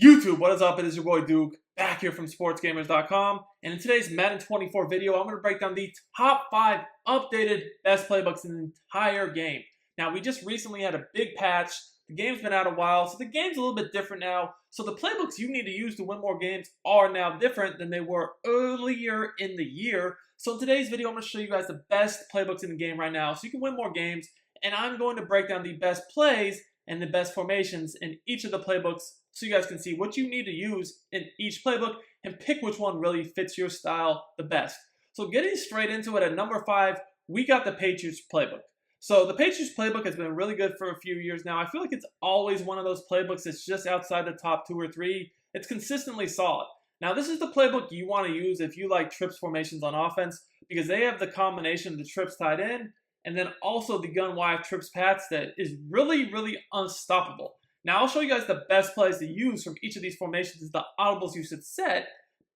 YouTube, what is up? It is your boy Duke, back here from sportsgamers.com. And in today's Madden 24 video, I'm going to break down the top 5 updated best playbooks in the entire game. Now, we just recently had a big patch. The game's been out a while, so the game's a little bit different now. So the playbooks you need to use to win more games are now different than they were earlier in the year. So in today's video, I'm going to show you guys the best playbooks in the game right now so you can win more games. And I'm going to break down the best plays and the best formations in each of the playbooks so you guys can see what you need to use in each playbook and pick which one really fits your style the best. So getting straight into it, at number 5, we got the Patriots playbook. So the Patriots playbook has been really good for a few years now. I feel like it's always one of those playbooks that's just outside the top 2 or 3. It's consistently solid. Now this is the playbook you want to use if you like trips formations on offense, because they have the combination of the trips tied in and then also the gun wide trips pats that is really, really unstoppable. Now, I'll show you guys the best plays to use from each of these formations, the audibles you should set.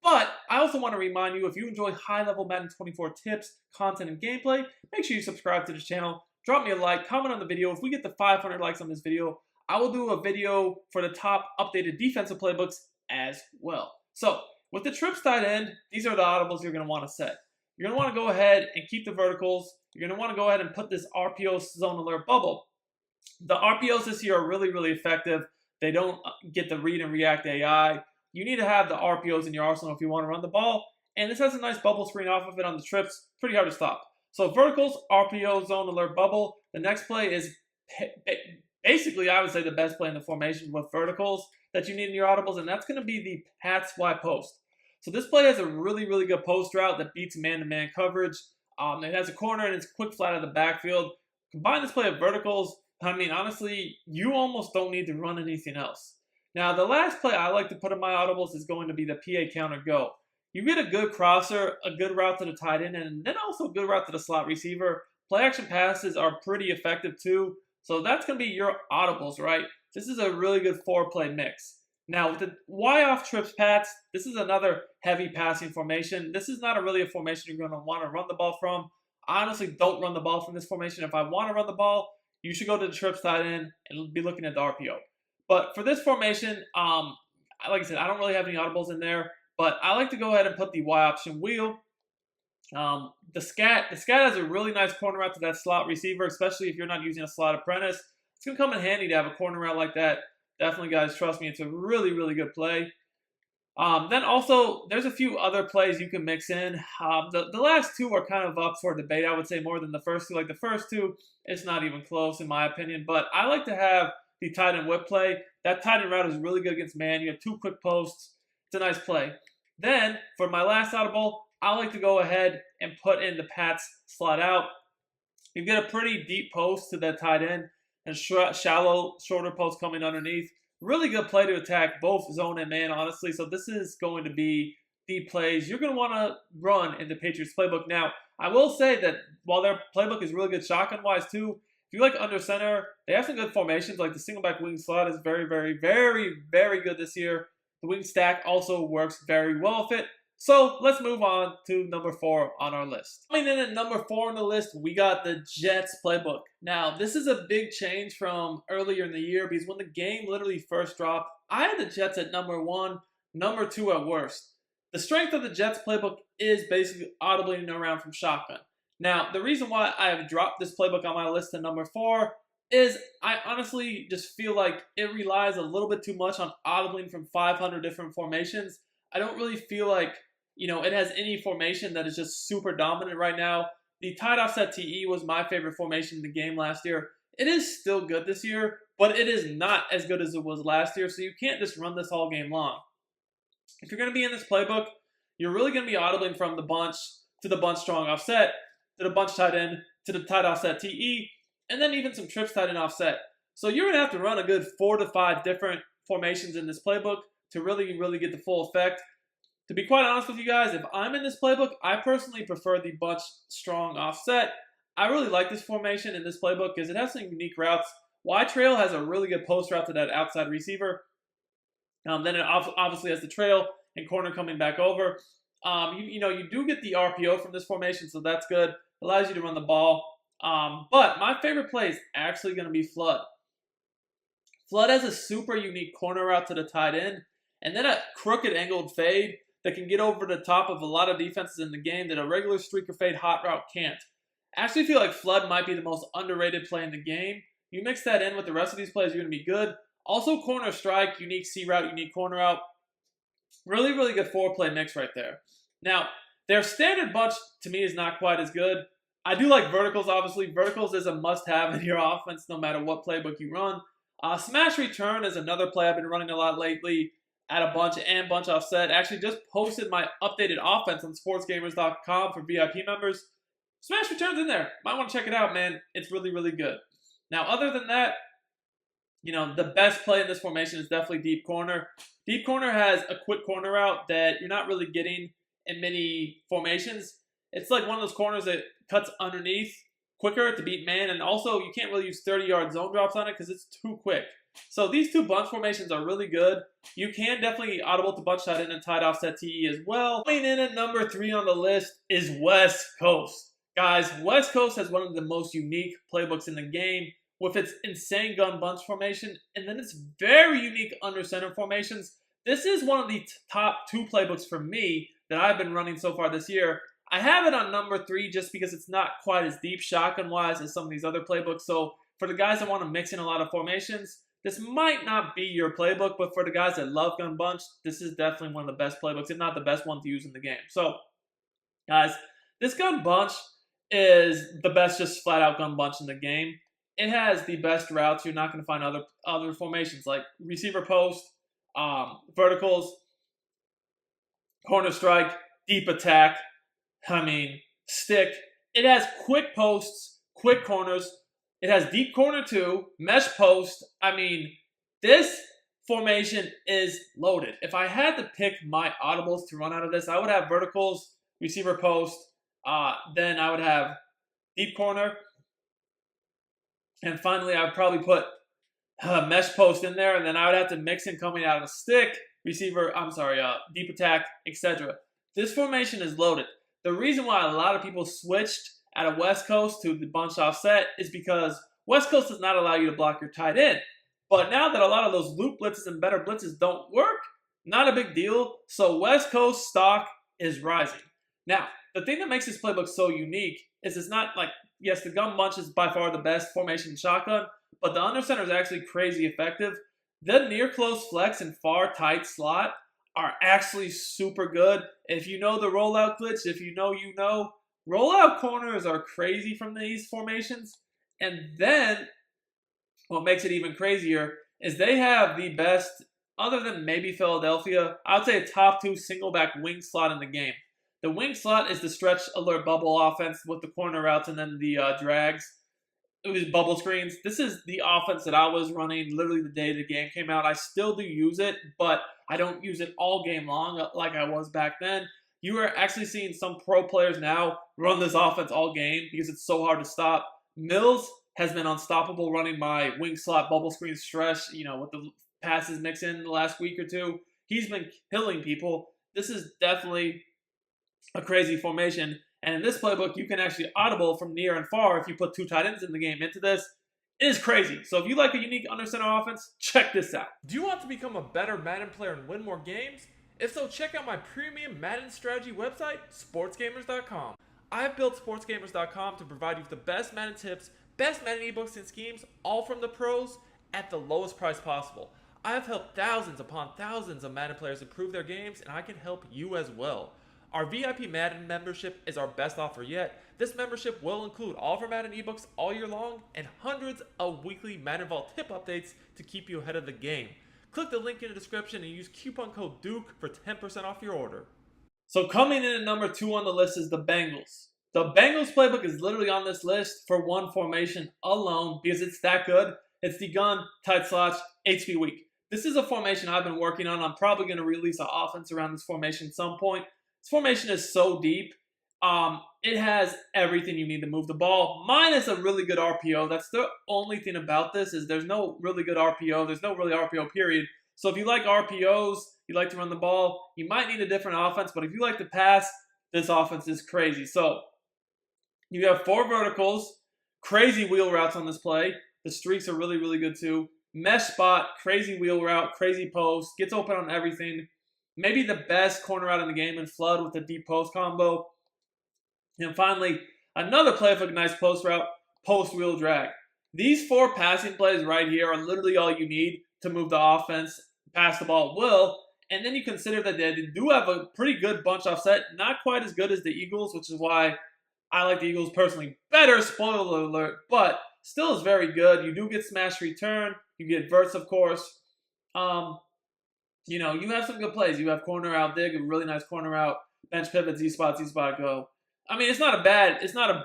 But I also want to remind you, if you enjoy high-level Madden 24 tips, content, and gameplay, make sure you subscribe to this channel. Drop me a like, comment on the video. If we get to 500 likes on this video, I will do a video for the top updated defensive playbooks as well. So, with the trips tight end, these are the audibles you're going to want to set. You're going to want to go ahead and keep the verticals. You're going to want to go ahead and put this RPO zone alert bubble. The RPOs this year are really, really effective. They don't get the read and react AI. You need to have the RPOs in your arsenal if you want to run the ball. And this has a nice bubble screen off of it on the trips. Pretty hard to stop. So verticals, RPO, zone alert, bubble. The next play is basically, I would say, the best play in the formation with verticals that you need in your audibles. And that's going to be the Pats Y post. So this play has a really, really good post route that beats man-to-man coverage. It has a corner and it's quick flat out of the backfield. Combine this play with verticals. I mean, honestly, you almost don't need to run anything else. Now, the last play I like to put in my audibles is going to be the PA counter go. You get a good crosser, a good route to the tight end, and then also a good route to the slot receiver. Play action passes are pretty effective too. So that's going to be your audibles, right? This is a really good 4-play mix. Now, with the Y off trips pats, this is another heavy passing formation. This is not really a formation you're going to want to run the ball from. I honestly don't run the ball from this formation. If I want to run the ball, you should go to the trips tight end and be looking at the RPO. But for this formation, like I said, I don't really have any audibles in there, but I like to go ahead and put the Y option wheel. The scat has a really nice corner route to that slot receiver, especially if you're not using a slot apprentice. It's going to come in handy to have a corner route like that. Definitely, guys, trust me, it's a really, really good play. Then also, there's a few other plays you can mix in. The last two are kind of up for debate, I would say, more than the first two. Like the first two, it's not even close in my opinion. But I like to have the tight end whip play. That tight end route is really good against man. You have 2 quick posts. It's a nice play. Then, for my last audible, I like to go ahead and put in the Pats slot out. You get a pretty deep post to that tight end and shallow, shorter post coming underneath. Really good play to attack both zone and man, honestly. So this is going to be the plays you're going to want to run in the Patriots playbook. Now, I will say that while their playbook is really good shotgun-wise too, if you like under center, they have some good formations. Like the single back wing slot is very, very, very, very good this year. The wing stack also works very well with it. So let's move on to number 4 on our list. Coming in at number 4 on the list, we got the Jets playbook. Now, this is a big change from earlier in the year because when the game literally first dropped, I had the Jets at number 1, number 2 at worst. The strength of the Jets playbook is basically audibly around from shotgun. Now, the reason why I have dropped this playbook on my list to number 4 is I honestly just feel like it relies a little bit too much on audibling from 500 different formations. I don't really feel like it has any formation that is just super dominant right now. The tight offset TE was my favorite formation in the game last year. It is still good this year, but it is not as good as it was last year, so you can't just run this all game long. If you're going to be in this playbook, you're really going to be audibling from the bunch to the bunch strong offset, to the bunch tight end, to the tight offset TE, and then even some trips tight end offset. So you're going to have to run a good 4 to 5 different formations in this playbook to really, really get the full effect. To be quite honest with you guys, if I'm in this playbook, I personally prefer the bunch strong offset. I really like this formation in this playbook because it has some unique routes. Y trail has a really good post route to that outside receiver. Then it obviously has the trail and corner coming back over. You do get the RPO from this formation, so that's good. Allows you to run the ball. But my favorite play is actually going to be flood. Flood has a super unique corner route to the tight end. and then a crooked angled fade that can get over the top of a lot of defenses in the game that a regular streaker fade hot route can't. I actually feel like Flood might be the most underrated play in the game. You mix that in with the rest of these plays, you're going to be good. Also, corner strike, unique C route, unique corner route. Really, really good four-play mix right there. Now, their standard bunch, to me, is not quite as good. I do like verticals, obviously. Verticals is a must-have in your offense no matter what playbook you run. Smash return is another play I've been running a lot lately at a bunch and bunch offset. Actually, just posted my updated offense on sportsgamers.com for VIP members. Smash return's in there. Might want to check it out, man. It's really, really good. Now, other than that, the best play in this formation is definitely deep corner. Deep corner has a quick corner route that you're not really getting in many formations. It's like one of those corners that cuts underneath quicker to beat man, and also you can't really use 30-yard zone drops on it because it's too quick. So these two bunch formations are really good. You can definitely audible to bunch tight end and tight offset TE as well. Coming in at number 3 on the list is West Coast. Guys, West Coast has one of the most unique playbooks in the game with its insane gun bunch formation, and then its very unique under center formations. This is one of the top 2 playbooks for me that I've been running so far this year. I have it on number 3 just because it's not quite as deep shotgun-wise as some of these other playbooks. So for the guys that want to mix in a lot of formations, this might not be your playbook, but for the guys that love gun bunch, this is definitely one of the best playbooks, if not the best one to use in the game. So, guys, this gun bunch is the best just flat-out gun bunch in the game. It has the best routes. You're not going to find other formations like receiver post, verticals, corner strike, deep attack, stick. It has quick posts, quick corners. It has deep corner too, mesh post. This formation is loaded. If I had to pick my audibles to run out of this, I would have verticals, receiver post, then I would have deep corner, and finally I would probably put mesh post in there, and then I would have to mix in coming out of the stick, deep attack, etc. This formation is loaded. The reason why a lot of people switched out of West Coast to the bunch offset is because West Coast does not allow you to block your tight end. But now that a lot of those loop blitzes and better blitzes don't work, not a big deal. So West Coast stock is rising. Now, the thing that makes this playbook so unique is it's not like, yes, the gun bunch is by far the best formation in shotgun, but the under center is actually crazy effective. The near close flex and far tight slot are actually super good. If you know the rollout glitch, if you know, rollout corners are crazy from these formations. And then what makes it even crazier is they have the best, other than maybe Philadelphia, I would say a top 2 single back wing slot in the game. The wing slot is the stretch alert bubble offense with the corner routes and then the drags. It was bubble screens. This is the offense that I was running literally the day the game came out. I still do use it, but I don't use it all game long like I was back then. You are actually seeing some pro players now run this offense all game because it's so hard to stop. Mills has been unstoppable running my wing slot bubble screen stretch, with the passes mixed in the last week or two. He's been killing people. This is definitely a crazy formation. And in this playbook, you can actually audible from near and far if you put 2 tight ends in the game into this. It is crazy. So if you like a unique under center offense, check this out. Do you want to become a better Madden player and win more games? If so, check out my premium Madden strategy website, sportsgamers.com. I've built sportsgamers.com to provide you with the best Madden tips, best Madden ebooks and schemes, all from the pros at the lowest price possible. I have helped thousands upon thousands of Madden players improve their games, and I can help you as well. Our VIP Madden membership is our best offer yet. This membership will include all of our Madden ebooks all year long and hundreds of weekly Madden Vault tip updates to keep you ahead of the game. Click the link in the description and use coupon code DUKE for 10% off your order. So coming in at number 2 on the list is the Bengals. The Bengals playbook is literally on this list for one formation alone because it's that good. It's the gun, tight slots, HP weak. This is a formation I've been working on. I'm probably going to release an offense around this formation at some point. This formation is so deep. It has everything you need to move the ball, minus a really good RPO. That's the only thing about this is there's no really good RPO. There's no really RPO period. So if you like RPOs, you like to run the ball, you might need a different offense. But if you like to pass, this offense is crazy. So you have 4 verticals, crazy wheel routes on this play. The streaks are really, really good too. mesh spot, crazy wheel route, crazy post, gets open on everything. Maybe the best corner route in the game in flood with the deep post combo. And finally, another play with a nice post route, post wheel drag. These 4 passing plays right here are literally all you need to move the offense past the ball at will. And then you consider that they do have a pretty good bunch offset, not quite as good as the Eagles, which is why I like the Eagles personally better, spoiler alert, but still is very good. You do get smash return, you get verts, of course. You have some good plays. You have corner out dig, a really nice corner out, bench pivot, Z spot go. I mean, it's not a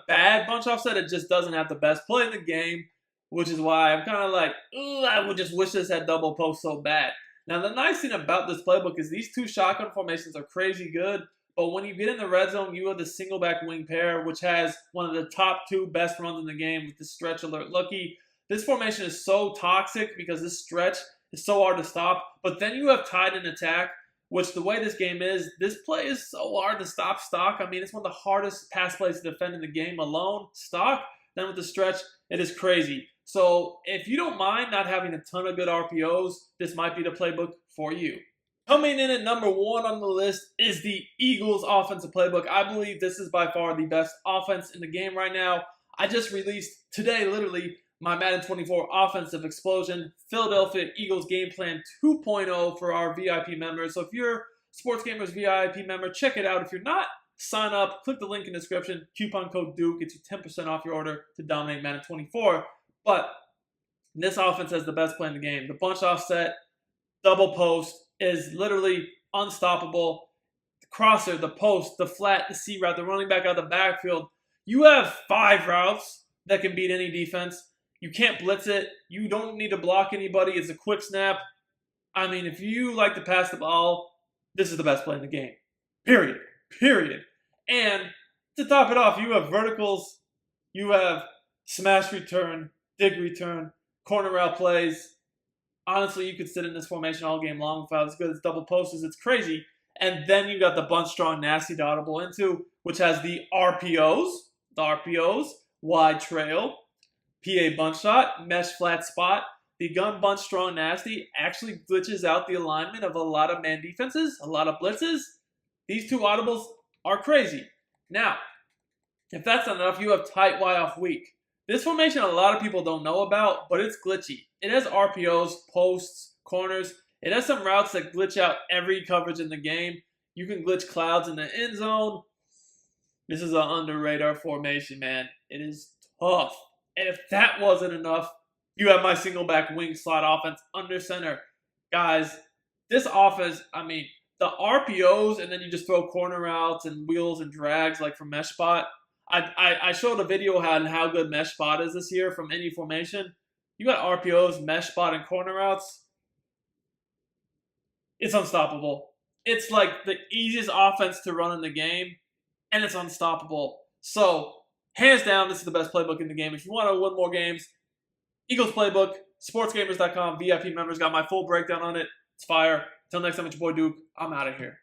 bad bunch offset. It just doesn't have the best play in the game, which is why I'm kind of like, I would just wish this had double post so bad. Now, the nice thing about this playbook is these 2 shotgun formations are crazy good, but when you get in the red zone, you have the single back wing pair, which has one of the top 2 best runs in the game with the stretch alert looky. This formation is so toxic because this stretch is so hard to stop, but then you have tight end attack, which the way this game is, this play is so hard to stop stock. I mean, it's one of the hardest pass plays to defend in the game alone, stock. Then with the stretch, it is crazy. So if you don't mind not having a ton of good RPOs, this might be the playbook for you. Coming in at number 1 on the list is the Eagles offensive playbook. I believe this is by far the best offense in the game right now. I just released today, literally, my Madden 24 Offensive Explosion Philadelphia Eagles Game Plan 2.0 for our VIP members. So if you're Sports Gamers VIP member, check it out. If you're not, sign up, click the link in the description. Coupon code DUKE gets you 10% off your order to dominate Madden 24. But this offense has the best play in the game. The bunch offset, double post is literally unstoppable. The crosser, the post, the flat, the C route, the running back out of the backfield. You have 5 routes that can beat any defense. You can't blitz it. You don't need to block anybody. It's a quick snap. I mean, if you like to pass the ball, this is the best play in the game. Period. And to top it off, you have verticals. You have smash return, dig return, corner route plays. Honestly, you could sit in this formation all game long without as good as double posters. It's crazy. And then you got the bunch strong nasty to audible into, which has the RPOs, wide trail, PA bunch shot, mesh flat spot. The gun bunch strong nasty actually glitches out the alignment of a lot of man defenses, a lot of blitzes. These 2 audibles are crazy. Now, if that's not enough, you have tight Y off weak. This formation a lot of people don't know about, but it's glitchy. It has RPOs, posts, corners. It has some routes that glitch out every coverage in the game. You can glitch clouds in the end zone. This is an under radar formation, man. It is tough. And if that wasn't enough, you have my single back wing slot offense under center. Guys, this offense, I mean, the RPOs and then you just throw corner routes and wheels and drags like from mesh spot. I showed a video on how good mesh spot is this year from any formation. You got RPOs, mesh spot, and corner routes. It's unstoppable. It's like the easiest offense to run in the game, and it's unstoppable. So, hands down, this is the best playbook in the game. If you want to win more games, Eagles Playbook, sportsgamers.com, VIP members got my full breakdown on it. It's fire. Until next time, it's your boy Duke. I'm out of here.